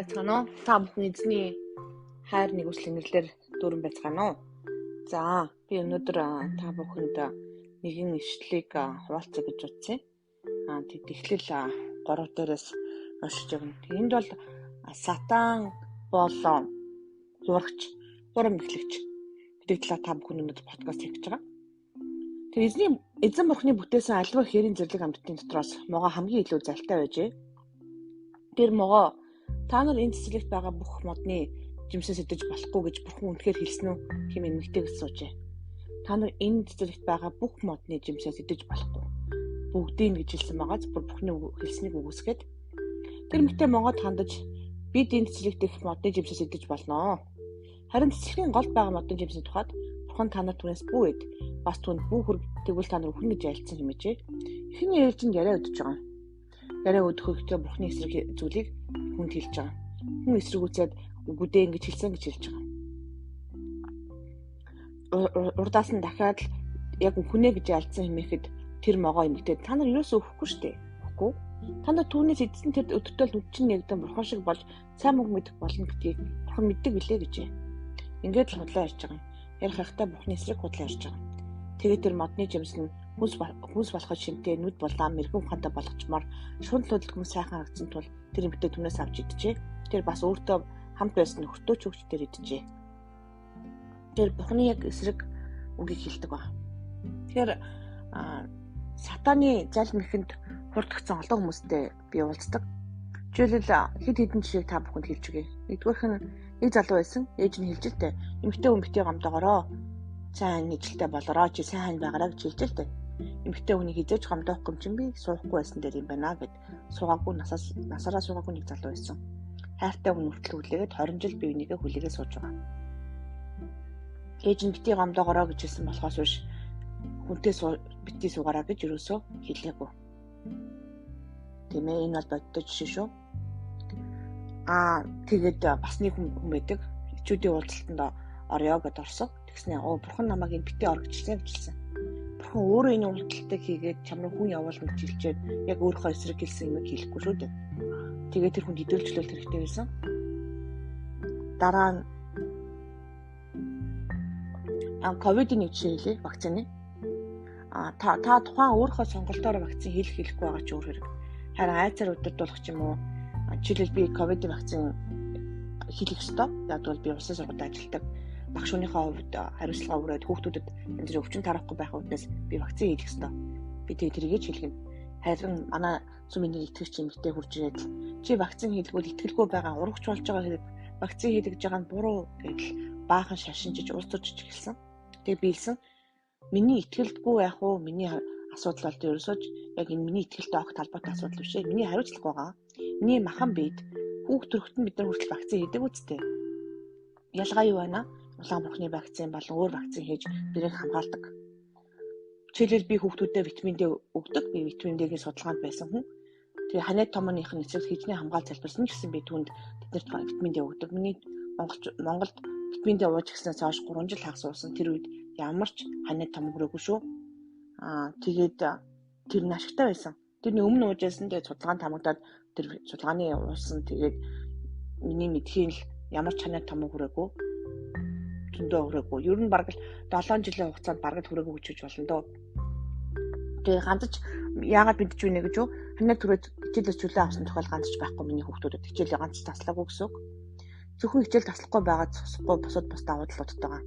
байцгаана уу? Та бүхэн эзний хайр нэгүслийн нэрээр дүүрэн байцгаана уу? За, би өнөөдөр та бүхэнд нэгэн ишлэлийг хуваалцах гэж утсан. Тэгэд эхлэл 3 дээрээс уншиж өгнө. Энд бол сатан болон зурагч, урам эхлэгч гэдэг талаар та бүхэн өнөөдөр подкаст хийх гэж байгаа. Тэр эзэн бурхны бүтээсэн альва хэрийн зэрлэг амьтдын дотроос могоо хамгийн илүү залтай байжээ. Тэр могоо та нар энэ цэцэрлэгт байгаа бүх модны жимсээ сэтэж болохгүй гэж бурхан үнэхээр хэлсэн үү хэмээн эмэгтэйг асуужээ. Та нар энэ цэцэрлэгт байгаа бүх модны жимсээ сэтэж болохгүй. Бүгдийг гэж хэлсэн байгаа. Зөвхөн бурханы хэлснийг үгүйсгээд тэр эмэгтэй могоод хандаж бид энэ цэцэрлэгт их модны жимсээ сэтэж болно. Харин цэцэрлэгийн голд байгаа модны жимсийн тухайд бурхан та нар түүнээс бүү эд. Бас түүнд бүү хүрг тэгвэл та нар өхөн гэж айлцсан хэмээжээ. Эхний ээлжинд яриа өдөж байгаа. Яриа өдөхөөрөө бурханы эсрэг зүйлийг хүнд хэлж байгаа. Хүн эсрэгүүцээд үгүдээ ингэж хэлсэн гэж хэлж байгаа. Урдаас нь дахиад яг хүнээ гэж альцсан хэмээхэд тэр могоо эмэгтэй та нар юусоо өхгүй штэ. Өхгүй. Та нар түүнээс эдсэн тэр өдөртөл нүд чинь нэгдэн бурхан шиг болж сайн мөнгө мэдэх болно гэдгийг бурхан мэддэг билээ гэжээ. Ингээд л худлаа ярьж байгаа. Ярих хайхтай бурханы эсрэг худлаа ярьж байгаа. Тэгээд тэр модны жимс нь хүнс болоход шинтэй нүд булаан мэрэгэн ухаантай болгочмоор шунал хөдөлгөм сайхан харагдсан тул тэр эмэгтэй түнээс авч идэжээ. Тэр бас өөртөө хамт байсан нөхөртөө ч хөвчтөр идэжээ. Тэр бурханы яг эсрэг үгийг хэлдэг ба. Тэгэхээр сатаны залм ихэнд хурдгцсан олон хүмүүстэй би уулздаг. Жишээлбэл хэд хэдэн жишээг та бүхэнд хэлж өгье. Нэгдүгээрх нь нэг залуу байсан. Ээж нь хэлж л дээ. Эмэгтэй хүн битгий гомдоогороо. Сайн нэжилтэй болороо чи сайн байгаараа гэж хэлж л дээ. Эмэгтэй хүний хизээж гомдоохгүй юм чинь би суухгүй байсан дээр юм байна гэд суугаагүй насаараа суугаагүй нэг залуу байсан. Хайртай хүн хүртэл хүлээгээд 20 жил бие бинийгээ хүлээгээ сууж байгаа. Ээж нь битгий гомдоогороо гэж хэлсэн болохоос биш хүнтэй битгий суугаараа гэж юусоо хэлээгүй. Тийм ээ энэ бол бодтой жишээ шүү. Тэгээд бас нэг хүн байдаг. Хичүүдийн уулзалтанд орё гэд орсон. Тэгснэ бурхан намайг энэ битээ ор гэжсэн гэж хэлсэн. Бурхан өөрөө энэ уулзалтыг хийгээд чамруу хүн явуулна гэж хэлжээд яг өөрийнхөө эсрэг хэлсэн юм хэлэхгүй шүү дээ. Тэгээд тэр хүн хөдөлгөлт хэрэгтэй байсан. Дараа нь ковидын нэг жишээ хэлье вакцины. Та тухайн өөрийнхөө сонголтоор вакцин хийхгүй байгаа ч өөр хэрэг. Харин айцаар удирдуулах ч юм уу. Жишээлбэл би ковидын вакцин хийх ёстой. Яг бол би улсын сургуульд ажилладаг. Багш хүнийхээ хувьд хариуцлага өрөөд хүүхдүүдэд энэ зэрэг өвчин тарахгүй байх үднээс би вакцин хийх ёстой. Би тэрийгэж хэлгэн. Харин манай сүмийн итгэгч эмэгтэй хурж ирээд чи вакцин хийлгүүл итгэлгүй байгаа урагч болж байгаа хэрэг вакцин хийлгэж байгаа нь буруу гэдэл баахан шашинжиж улс төрж эхэлсэн. Тэгээ би хэлсэн миний итгэлгүй яах вэ? Миний асуудал бол ерөөсөө яг энэ миний итгэлтэй огт талбайтай асуудал биш ээ. Миний хариуцлага байгаа. Миний махан бид хүүхд төрөхтөнд бид нар хүртэл вакцин хийдэг үстэй. Ялгаа юу байна? Улаан бурхны вакцин болон өөр вакцин хийж бирээг хамгаалдаг. Жишээлбэл би хүүхдүүдэд витамин D өгдөг. Би витамин D-ийн судалгаанд байсан хүн. Тэгээ ханаад томооных нь эцэг хижний хамгаалалт залбирсан ч гэсэн би түүнд тэднэрт витамин D өгдөг. Миний Монголд витамин D ууж гиснээс хойш 3 жил хагас уусан. Тэр үед ямар ч ханаад том өрөөгүй шүү. Тэгээд тэр нь ашигтай байсан. Тэрний өмнө уужсэн тэгээд судалгаанд хамагдаад тэр судалгааны уусан. Тэгээд миний мэдхийн л ямар ч ханаад том өрөөгүй. Зөндөө хүрээгүй. Ер нь бараг л 7 жилийн хугацаанд бараг л хүрээгүй гэж болно доо. Тэгээ ганцч яагаад бинтж байна гэж юу? Ханаа түрээд хичээлээс чөлөө авсан тохиол ганцч байхгүй миний хүүхдүүдэд хичээлээ ганц таслаагүй гэсэн үг. Зөвхөн хичээл таслахгүй байгаад цусахгүй бусад давуу талуудтай байгаа.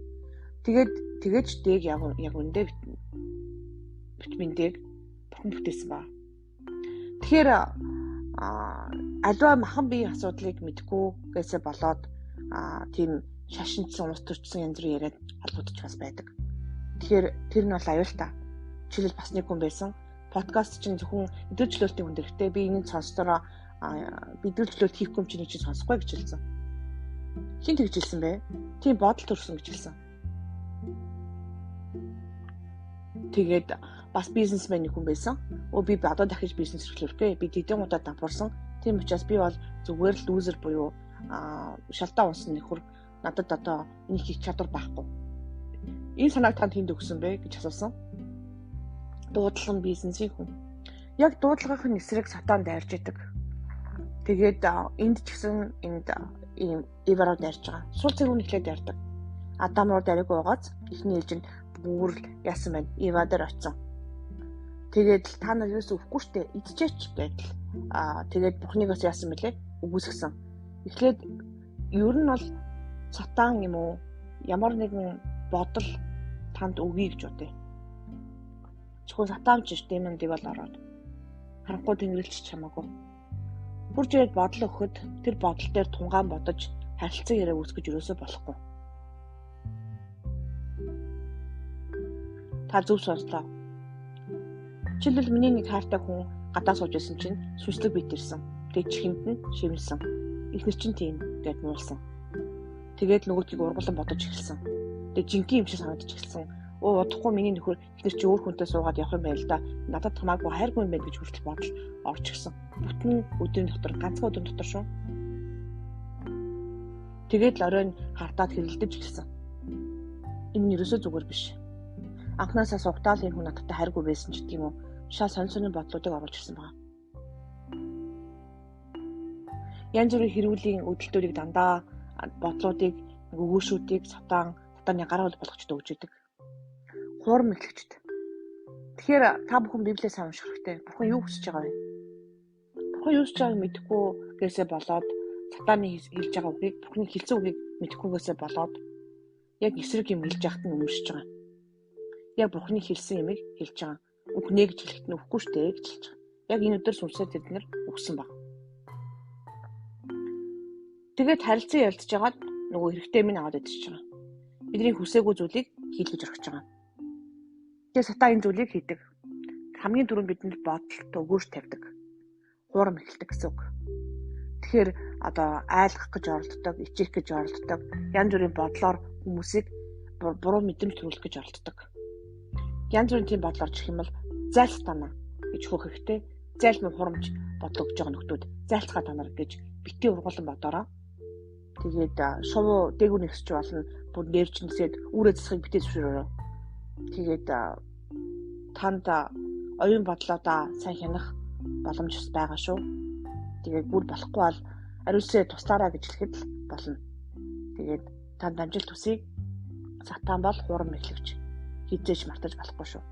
Тэгээд дэг яг үндэ витамин D бурхан бүтээсэн ба. Тэгэхээр аливаа махан биеийн асуудлыг мэдгүй гэсээ болоод тийм шашинцсан ус төрчсөн янз бүрийн яриад холбогдож бас байдаг. Тэгэхээр тэр нь бол аюултай. Жишээлбэл бас нэг хүн байсан. Подкаст чинь зөвхөн өдөржлөлтийн хүн дэрхтээ би энэ сонсдороо өдөржлөлт хийхгүй юм чинь сонсохгүй гэж хэлсэн. Хин тэгж хэлсэн бэ? Тийм бодол төрсөн гэж хэлсэн. Тэгээд бас бизнесмен нэг хүн байсан. Би одоо дахиж бизнес эрхлүүлэх гэ. Би дэдэн удаа дампуурсан. Тийм учраас би бол зүгээр л лузер буюу шалтаа унсан нөхөр надад одоо энэ хийх чадвар байхгүй. Энэ санааг танд хүнд өгсөн бэ гэж асуусан. Дуудлага бизнесийн хүн. Яг дуудлагын эсрэг сатан дайрж идэг. Тэгээд энд ч гэсэн энд ийм Ивараар дайрч байгаа. Сул цэгүүн ихлээд дайрдаг. Адам руу дариг уугац ихний ээлжинд бүр яасан байна. Ива дээр очсон. Тэгээд та нар юус өвөхгүй штэ идчихээч гэдэл. Тэгээд Бурхныг бас яасан мөлий үгүйсгсэн. Эхлээд ер нь бол сатан юм уу ямар нэгэн бодол танд өгье гэж бодъё. Зөвхөн сатан ч шүү дээ демон бол ороод харанхуй тэнгэрлэгч чамаагүй. Хурж ирээд бодол өгөхөд тэр бодол дээр тунгаан бодож харилцан яриа үүсгэж өрөөсөө болохгүй. Та зөв сонслоо. Жишээлбэл миний нэг хайртай хүн гадаа сууж байсан чинь сүнслэг битэрсэн. Тэгээд чихэнд нь шивнсэн. Эхнэр чинь тийм гэд муулсан. Тэгээд нөгөөдгийг ургалан бодож эхэлсэн. Тэгээд жинхэнэ юм шиг санагдаж эхэлсэн. Удахгүй миний нөхөр эхнэр чи өөр хүнтэй суугаад явах юм байл да. Надад хамаагүй хайргүй юм байна гэж хүртэл бодол орж ирсэн. Бүтэн өдрийн дотор ганцхан өдрийн дотор шүү. Тэгээд л оройн хартаад хэрэлдэж эхэлсэн. Энэ нь ерөөсөө зүгээр биш. Анхнаасаа сугтаал энэ хүн надтай хайргүй байсан ч гэдэг юм уу. Шал сонь бодлуудыг оруулж ирсэн байна. Янз бүрийн хэрүүлийн өдөлтөөрийг дандаа бодлуудыг өгөөшүүдийг сатаны гараа болгочтой өгч идэг. Хуурм эхлэгчд. Тэгэхээр та бүхэн Библийг сайн унших хэрэгтэй. Бурхан юу хүсэж байгаа вэ? Бурхан юу хүсэж байгааг мэдэхгүйгээсээ болоод сатаны хэлж байгаа үгийг, Бурханы хэлсэн үгийг мэдэхгүйгээсээ болоод яг эсрэг юм хэлж яхад нь өмөрсөж байгаа. Яг Бурханы хэлсэн юмыг хэлж байгаа. Үгнээ гэж хэлэхэд нь үхгүй штэ гэж хэлж байгаа. Яг энэ өдөр сүнсээр тэд нар өгсөн баг. Тэгээд харилцан ярилцж байгаад нөгөө хэрэгтэй минь аваад идчихэж байгаа. Бидний хүсээгүй зүйлийг хийлгэж орхиж байгаа. Тэгээд сатан энэ зүйлийг хийдэг. Хамгийн түрүүнд бидэнд бодолд өгөөж тавьдаг. Хуурам эхэлдэг гэсэн үг. Тэгэхээр одоо айлгах гэж оролддог, ичих гэж оролддог, янз бүрийн бодлоор хүмүүсийг буруу мэдрэмж төрүүлэх гэж оролддог. Янз бүрийн тийм бодлоор чих юм бол зайлсхана гэж хөөх хэрэгтэй. Зайлмын хурамч бодлоо гэж байгаа нөхдүүд зайлсхаа та нар гэж битгий ургуулсан бодороо. Тэгээд шувуу дээгүүр нэгсч болно. Бүр нэрч нисээд үүрээ засахыг битээ зөвшөөрөөрэй. Тэгээд танд оюун бодлоодаа сайн хянах боломж байгаа шүү. Тэгээд бүр болохгүй бол ариусээ туслаараа гэж хэлэхэд л болно. Тэгээд танд амжилт хүсье. Сатан бол хурам эхлэгч. Хизээж мартаж болохгүй шүү.